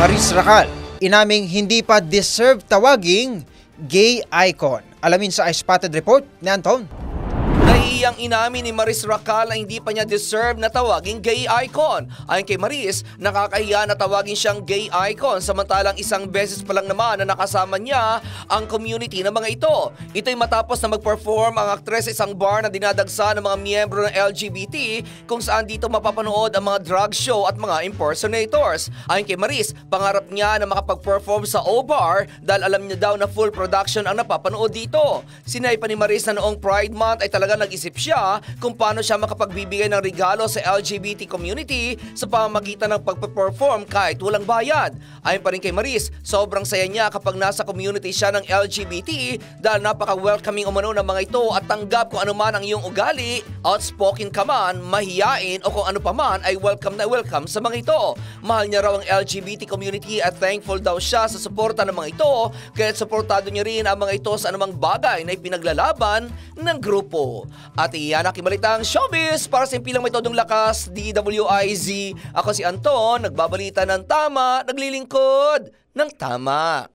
Maris Racal, inaming hindi pa deserve tawaging gay icon. Alamin sa I-Spotted Report ni Anton. Nahihiyang inamin ni Maris Racal na hindi pa niya deserve na tawaging gay icon. Ayon kay Maris, nakakahiya na tawagin siyang gay icon samantalang isang beses pa lang naman na nakasama niya ang community ng mga ito. Ito'y matapos na mag-perform ang aktres sa isang bar na dinadagsa ng mga miyembro ng LGBT kung saan dito mapapanood ang mga drag show at mga impersonators. Ayon kay Maris, pangarap niya na makapag-perform sa O-Bar dahil alam niya daw na full production ang napapanood dito. Sinay pa ni Maris na noong Pride Month ay talaga nag-isip siya kung paano siya makapagbibigay ng regalo sa LGBT community sa pamamagitan ng pagpe-perform kahit walang bayad. Ayon pa rin kay Maris, sobrang saya niya kapag nasa community siya ng LGBT dahil napaka-welcoming umano ng mga ito at tanggap kung ano man ang iyong ugali, outspoken ka man, mahiyain o kung ano pa man ay welcome na welcome sa mga ito. Mahal niya raw ang LGBT community at thankful daw siya sa suporta ng mga ito kaya't suportado niya rin ang mga ito sa anumang bagay na ipinaglalaban ng grupo. At iyan ang Balitang Showbiz para sa impilang may todong lakas, DWIZ. Ako si Anton, nagbabalita ng tama, naglilingkod ng tama.